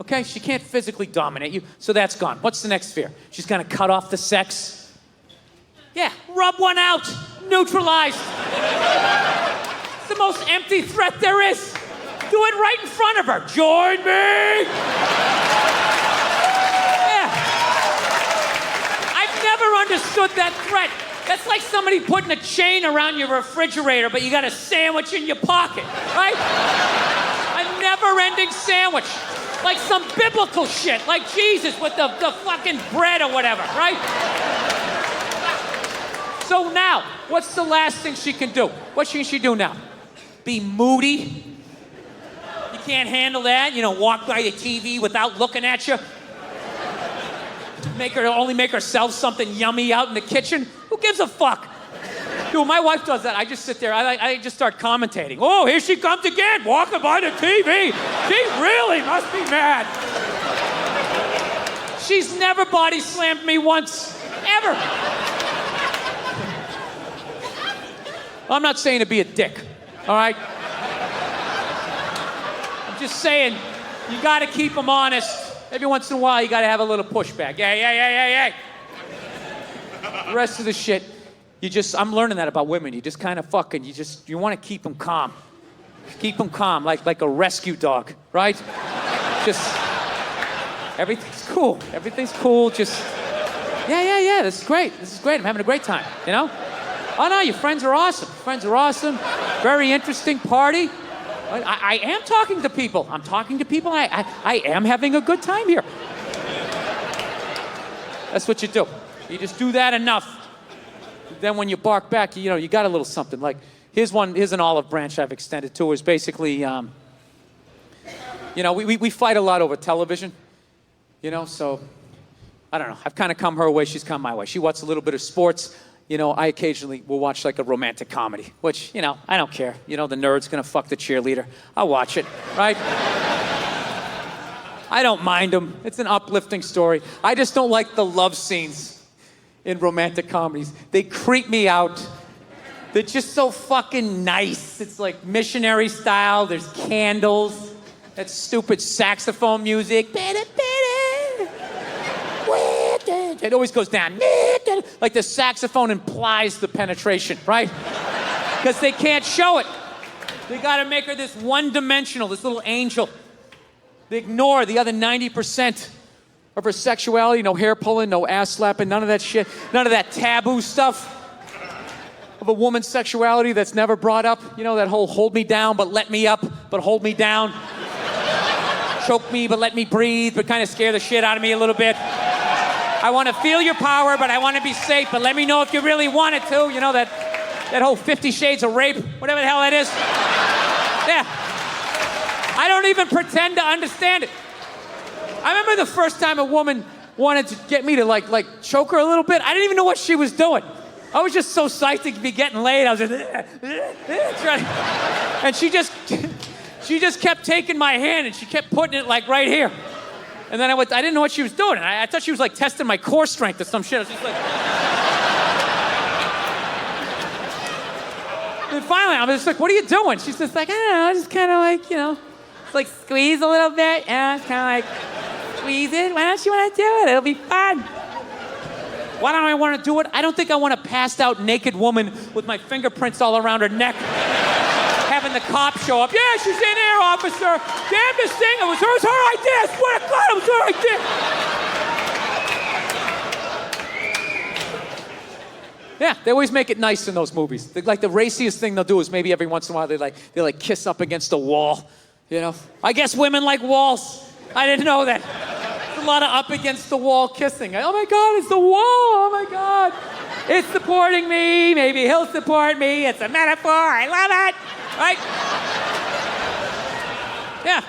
Okay, she can't physically dominate you, so that's gone. What's the next fear? She's gonna cut off the sex. Yeah, rub one out, neutralized. It's the most empty threat there is. Do it right in front of her. Join me! Yeah. I've never understood that threat. That's like somebody putting a chain around your refrigerator, but you got a sandwich in your pocket, right? A never-ending sandwich. Like some biblical shit, like Jesus with the fucking bread or whatever, right? So now, what's the last thing she can do? What can she do now? Be moody? You can't handle that? You know, walk by the TV without looking at you? Only make herself something yummy out in the kitchen? Who gives a fuck? Dude, my wife does that. I just sit there, I just start commentating. Oh, here she comes again, walking by the TV. She really must be mad. She's never body slammed me once, ever. I'm not saying to be a dick, all right? I'm just saying, you gotta keep them honest. Every once in a while, you gotta have a little pushback. Yeah. The rest of the shit, I'm learning that about women. You just kind of you want to keep them calm. Keep them calm, like a rescue dog, right? Just, everything's cool. Everything's cool, just, yeah, this is great. I'm having a great time, you know? Oh no, your friends are awesome. Very interesting party. I am talking to people. I'm talking to people. I am having a good time here. That's what you do. You just do that enough. Then when you bark back, you got a little something. Like, here's an olive branch I've extended to. Is basically, we fight a lot over television. So, I don't know. I've kind of come her way. She's come my way. She watches a little bit of sports. I occasionally will watch like a romantic comedy, which, I don't care. The nerd's gonna fuck the cheerleader. I'll watch it, right? I don't mind them. It's an uplifting story. I just don't like the love scenes in romantic comedies. They creep me out. They're just so fucking nice. It's like missionary style. There's candles. That stupid saxophone music. It always goes down. Like the saxophone implies the penetration, right? Because they can't show it. They gotta make her this one-dimensional, this little angel. They ignore the other 90% of her sexuality. No hair pulling, no ass slapping, none of that shit. None of that taboo stuff of a woman's sexuality that's never brought up. That whole hold me down, but let me up, but hold me down. Choke me, but let me breathe, but kind of scare the shit out of me a little bit. I want to feel your power, but I want to be safe, but let me know if you really want it to. That whole 50 Shades of Rape, whatever the hell that is. Yeah. I don't even pretend to understand it. I remember the first time a woman wanted to get me to like choke her a little bit. I didn't even know what she was doing. I was just so psyched to be getting laid. I was just trying. And she just kept taking my hand and she kept putting it like right here. And then I didn't know what she was doing. I thought she was like testing my core strength or some shit. I was just like. And finally, I was just like, what are you doing? She's just like, I don't know, just kind of like, it's like squeeze a little bit. It's kind of like, squeeze it. Why don't you want to do it? It'll be fun. Why don't I want to do it? I don't think I want a passed out naked woman with my fingerprints all around her neck. Having the cops show up. Yeah, she's in there, officer. Damn this thing. It was her idea. I swear to God, it was her idea. Yeah, they always make it nice in those movies. Like the raciest thing they'll do is maybe every once in a while they kiss up against a wall. I guess women like walls. I didn't know that. There's a lot of up against the wall kissing. Oh my God, it's the wall. Oh my God. It's supporting me. Maybe he'll support me. It's a metaphor. I love it. Right? Yeah.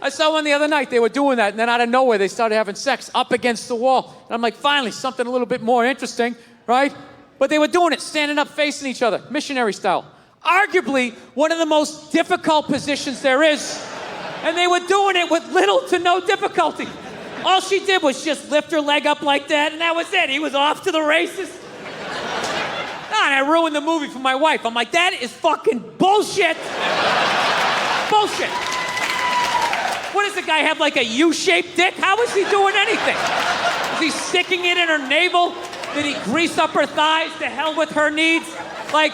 I saw one the other night. They were doing that, and then out of nowhere, they started having sex up against the wall. And I'm like, finally, something a little bit more interesting, right? But they were doing it, standing up, facing each other, missionary style. Arguably, one of the most difficult positions there is. And they were doing it with little to no difficulty. All she did was just lift her leg up like that, and that was it. He was off to the races. And I ruined the movie for my wife. I'm like, that is fucking bullshit. Bullshit. What does the guy have, like a U-shaped dick? How is he doing anything? Is he sticking it in her navel? Did he grease up her thighs? To hell with her needs? Like,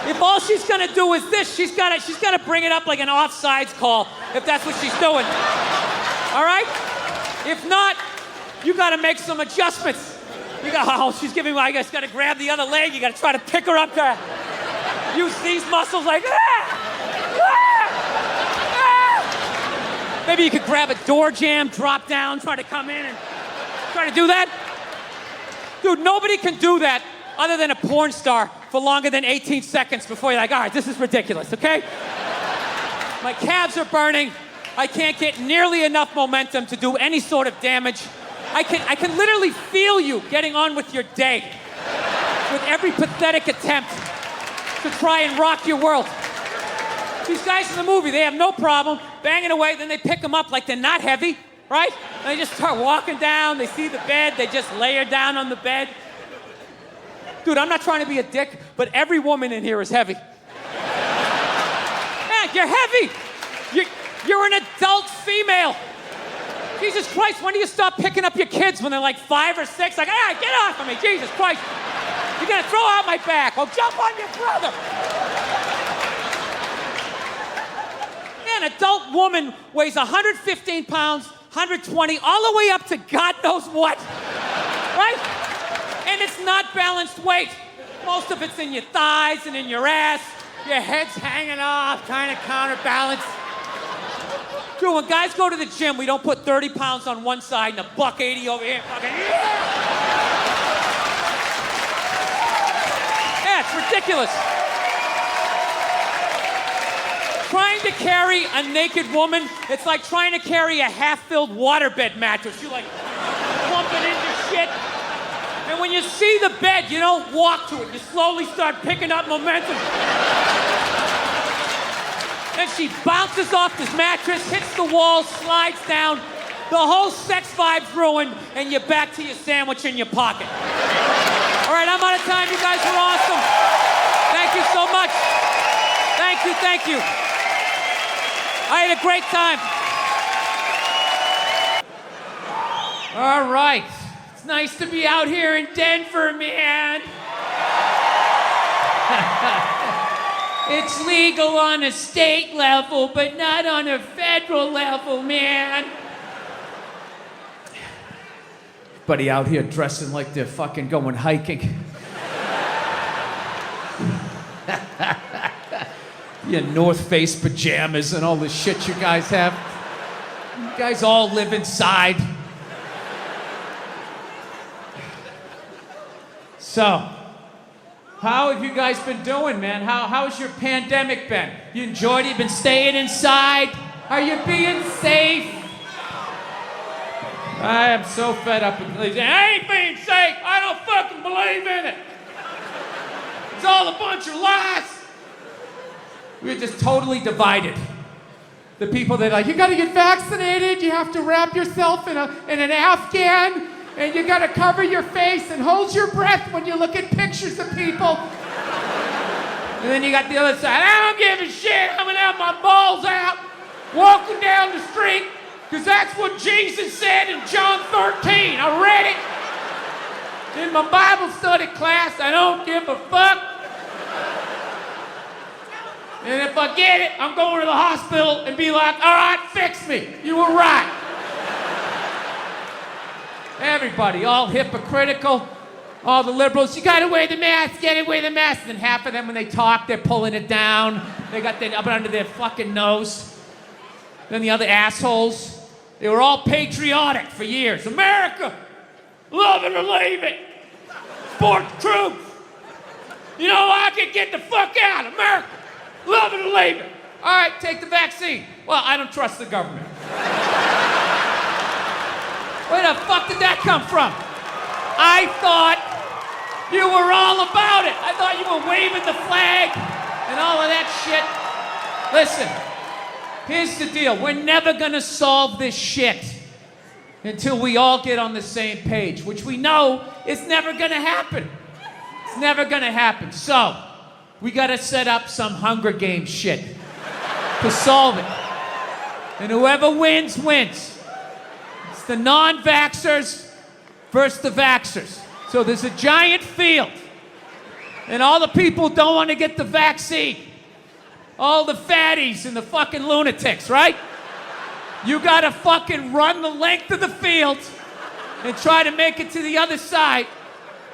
if all she's gonna do is this, she's gotta bring it up like an offsides call, if that's what she's doing. All right? If not, you gotta make some adjustments. You got, oh, she's giving me, I guess, gotta grab the other leg, you gotta try to pick her up there. Use these muscles like, Maybe you could grab a door jamb, drop down, try to come in and try to do that. Dude, nobody can do that other than a porn star for longer than 18 seconds before you're like, all right, this is ridiculous, okay? My calves are burning. I can't get nearly enough momentum to do any sort of damage. I can literally feel you getting on with your day with every pathetic attempt to try and rock your world. These guys in the movie, they have no problem banging away, then they pick them up like they're not heavy, right? And they just start walking down, they see the bed, they just lay her down on the bed. Dude, I'm not trying to be a dick, but every woman in here is heavy. Yeah, you're heavy. You're an adult female. Jesus Christ, when do you stop picking up your kids when they're like 5 or 6? Like, ah, get off of me, Jesus Christ. You're gonna throw out my back. Oh, jump on your brother. An adult woman weighs 115 pounds, 120, all the way up to God knows what, right? And it's not balanced weight. Most of it's in your thighs and in your ass. Your head's hanging off, trying to counterbalance. Dude, when guys go to the gym, we don't put 30 pounds on one side and a $180 over here. Fucking, yeah, it's ridiculous. Trying to carry a naked woman, it's like trying to carry a half-filled waterbed mattress. You like plump it into shit. And when you see the bed, you don't walk to it. You slowly start picking up momentum. Then she bounces off this mattress, hits the wall, slides down. The whole sex vibe's ruined, and you're back to your sandwich in your pocket. All right, I'm out of time. You guys were awesome. Thank you so much. Thank you, thank you. I had a great time. All right. It's nice to be out here in Denver, man. It's legal on a state level, but not on a federal level, man. Everybody out here dressing like they're fucking going hiking. Your North Face pajamas and all the shit you guys have. You guys all live inside. So, how have you guys been doing, man? How's your pandemic been? You enjoyed it? You been staying inside? Are you being safe? I am so fed up with believing. I ain't being safe. I don't fucking believe in it. It's all a bunch of lies. We're just totally divided. The people that are like, you gotta get vaccinated, you have to wrap yourself in an Afghan, and you gotta cover your face and hold your breath when you look at pictures of people. And then you got the other side, I don't give a shit, I'm gonna have my balls out, walking down the street, because that's what Jesus said in John 13. I read it in my Bible study class. I don't give a fuck. And if I get it, I'm going to the hospital and be like, all right, fix me. You were right. Everybody, all hypocritical. All the liberals, you gotta wear the mask, gotta wear the mask. And half of them, when they talk, they're pulling it down. They got that up under their fucking nose. Then the other assholes, they were all patriotic for years. America, love it or leave it. Support the troops. You know, I could get the fuck out, America. Love it or leave it. All right, take the vaccine. Well, I don't trust the government. Where the fuck did that come from? I thought you were all about it. I thought you were waving the flag and all of that shit. Listen, here's the deal. We're never gonna solve this shit until we all get on the same page, which we know is never gonna happen. It's never gonna happen. So, we gotta set up some Hunger Games shit to solve it. And whoever wins, wins. It's the non-vaxxers versus the vaxxers. So there's a giant field. And all the people who don't want to get the vaccine. All the fatties and the fucking lunatics, right? You gotta fucking run the length of the field and try to make it to the other side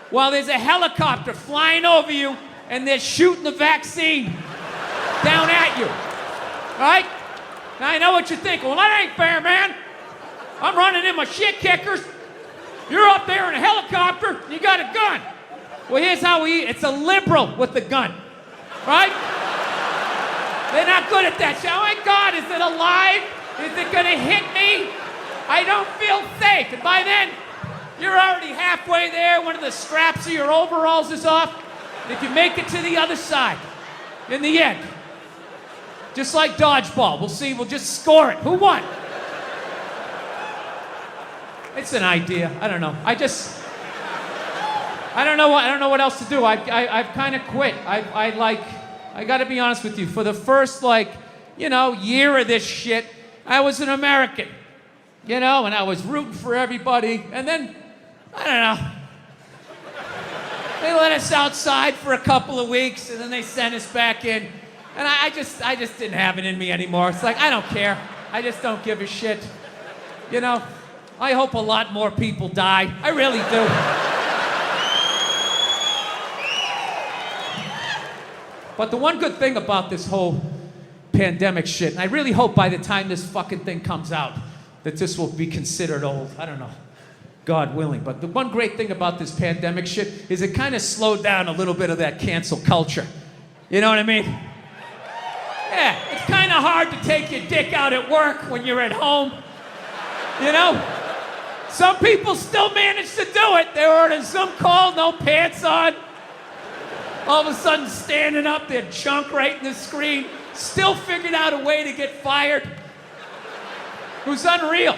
while there's a helicopter flying over you and they're shooting the vaccine down at you. Right? Now I know what you're thinking. Well, that ain't fair, man. I'm running in my shit kickers. You're up there in a helicopter, you got a gun. Well, here's how we eat. It's a liberal with the gun. Right? They're not good at that shit. Oh my God, is it alive? Is it gonna hit me? I don't feel safe. And by then, you're already halfway there. One of the straps of your overalls is off. And if you make it to the other side, in the end, just like dodgeball, we'll see, we'll just score it. Who won? It's an idea. I don't know. I don't know what else to do. I've kind of quit. I got to be honest with you. For the first, year of this shit, I was an American, and I was rooting for everybody. And then, I don't know, they let us outside for a couple of weeks, and then they sent us back in. And I just didn't have it in me anymore. It's like, I don't care. I just don't give a shit. I hope a lot more people die. I really do. But the one good thing about this whole pandemic shit, and I really hope by the time this fucking thing comes out that this will be considered old. I don't know. God willing. But the one great thing about this pandemic shit is it kind of slowed down a little bit of that cancel culture. You know what I mean? Yeah, it's kind of hard to take your dick out at work when you're at home. Some people still manage to do it. They were in some call, no pants on. All of a sudden standing up, their junk right in the screen. Still figured out a way to get fired. It was unreal.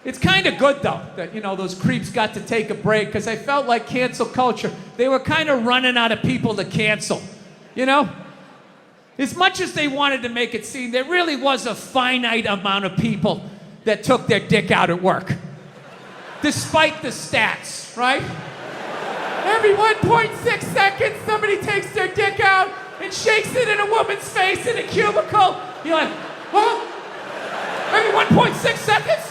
It's kind of good, though, that, those creeps got to take a break, because I felt like cancel culture, they were kind of running out of people to cancel. As much as they wanted to make it seem, there really was a finite amount of people that took their dick out at work. Despite the stats, right? Every 1.6 seconds, somebody takes their dick out and shakes it in a woman's face in a cubicle. You're like, huh? Every 1.6 seconds?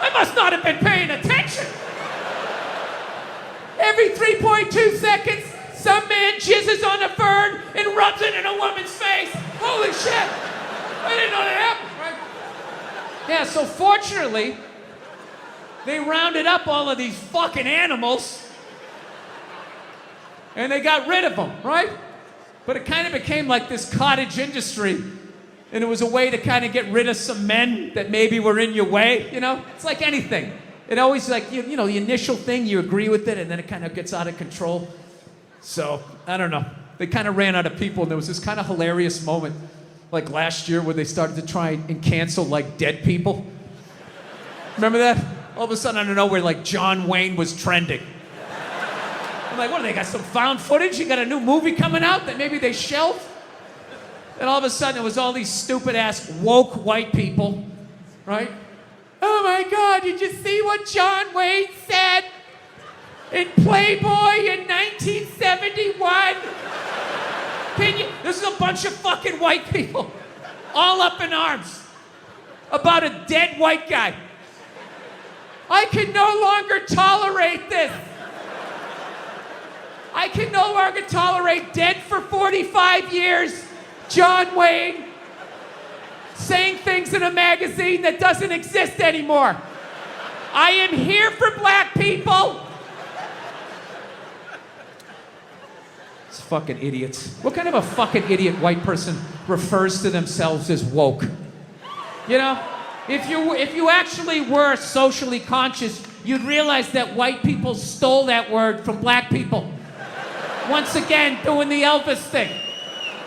I must not have been paying attention. Every 3.2 seconds, some man jizzes on a fern and rubs it in a woman's face. Holy shit! I didn't know that happened, right? Yeah, so fortunately, they rounded up all of these fucking animals and they got rid of them, right? But it kind of became like this cottage industry, and it was a way to kind of get rid of some men that maybe were in your way, It's like anything. It always, the initial thing, you agree with it, and then it kind of gets out of control. So, I don't know. They kind of ran out of people, and there was this kind of hilarious moment, like last year, where they started to try and cancel, dead people. Remember that? All of a sudden, out of nowhere, John Wayne was trending. I'm like, what, they got some found footage? You got a new movie coming out that maybe they shelved? And all of a sudden, it was all these stupid-ass woke white people, right? Oh my God, did you see what John Wayne said in Playboy in 1971? This is a bunch of fucking white people, all up in arms, about a dead white guy. I can no longer tolerate this. I can no longer tolerate dead for 45 years, John Wayne, saying things in a magazine that doesn't exist anymore. I am here for black people. It's fucking idiots. What kind of a fucking idiot white person refers to themselves as woke? If you actually were socially conscious, you'd realize that white people stole that word from black people. Once again, doing the Elvis thing,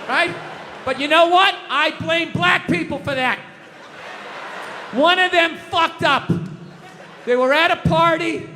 right? But you know what? I blame black people for that. One of them fucked up. They were at a party,